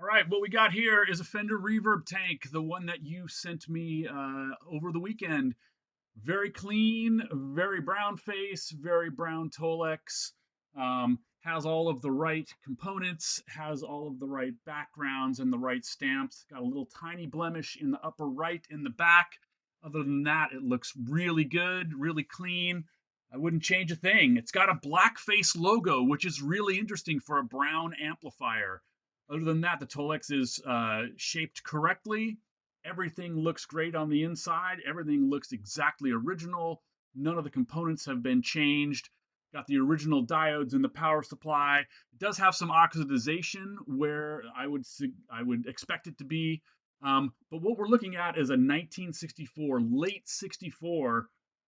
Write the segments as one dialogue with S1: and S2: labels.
S1: All right, what we got here is a Fender Reverb tank, the one that you sent me over the weekend. Very clean, very brown face, very brown Tolex. Has all of the right components, has all of the right backgrounds and the right stamps. Got a little tiny blemish in the upper right in the back. Other than that, it looks really good, really clean. I wouldn't change a thing. It's got a Blackface logo, which is really interesting for a brown amplifier. Other than that, the Tolex is shaped correctly. Everything looks great on the inside. Everything looks exactly original. None of the components have been changed. Got the original diodes in the power supply. It does have some oxidization where I would expect it to be. But what we're looking at is a 1964, late 64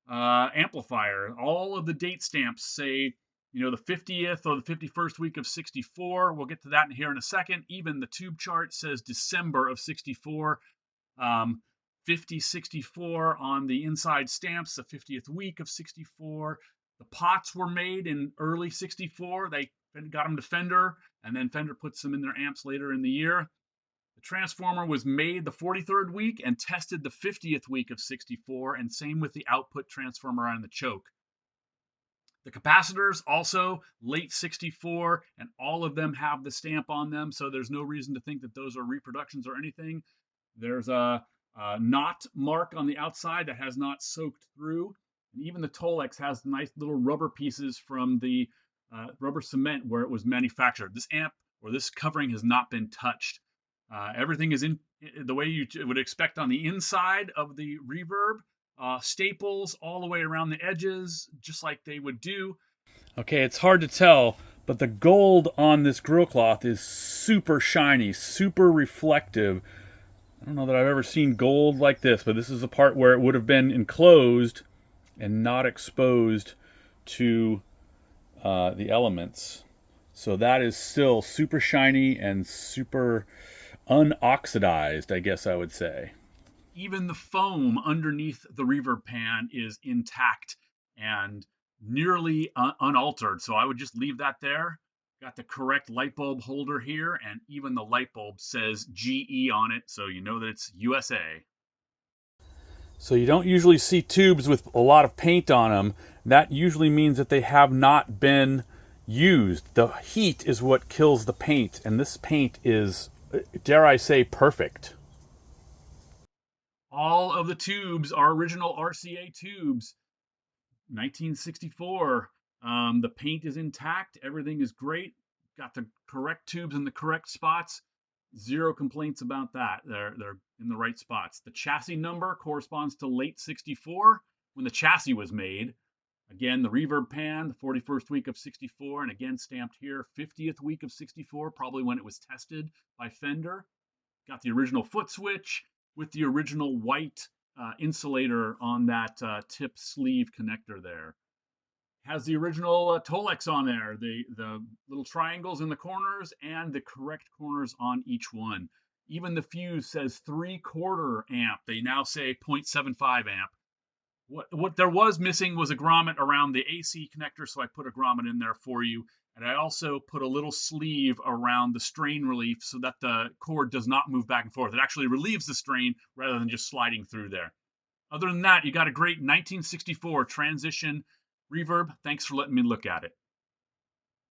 S1: amplifier. All of the date stamps say, the 50th or the 51st week of 64. We'll get to that in here in a second. Even the tube chart says December of 64. 5064 on the inside stamps, the 50th week of 64. The pots were made in early 64. They got them to Fender, and then Fender puts them in their amps later in the year. The transformer was made the 43rd week and tested the 50th week of 64, and same with the output transformer on the choke. The capacitors also late 64, and all of them have the stamp on them, so there's no reason to think that those are reproductions or anything. There's a knot mark on the outside that has not soaked through. And even the Tolex has nice little rubber pieces from the rubber cement where it was manufactured. This amp or this covering has not been touched. Everything is in the way you would expect on the inside of the Reverb. Staples all the way around the edges, just like they would do. Okay, it's hard to tell, but the gold on this grill cloth is super shiny, super reflective. I don't know that I've ever seen gold like this, but this is the part where it would have been enclosed and not exposed to the elements. So that is still super shiny and super unoxidized, I guess I would say. Even the foam underneath the reverb pan is intact and nearly unaltered. So I would just leave that there. Got the correct light bulb holder here, and even the light bulb says GE on it, so you know that it's USA. So you don't usually see tubes with a lot of paint on them. That usually means that they have not been used. The heat is what kills the paint, and this paint is, dare I say, perfect. All of the tubes are original RCA tubes, 1964. The paint is intact. Everything is great. Got the correct tubes in the correct spots. Zero complaints about that. They're in the right spots. The chassis number corresponds to late 64 when the chassis was made. Again, the reverb pan, the 41st week of 64, and again stamped here, 50th week of 64, probably when it was tested by Fender. Got the original foot switch with the original white insulator on that tip sleeve connector there. Has the original Tolex on there, the little triangles in the corners and the correct corners on each one. Even the fuse says 3/4 amp. They now say 0.75 amp. What there was missing was a grommet around the AC connector, so I put a grommet in there for you. And I also put a little sleeve around the strain relief so that the cord does not move back and forth. It actually relieves the strain rather than just sliding through there. Other than that, you got a great 1964 transition reverb. Thanks for letting me look at it.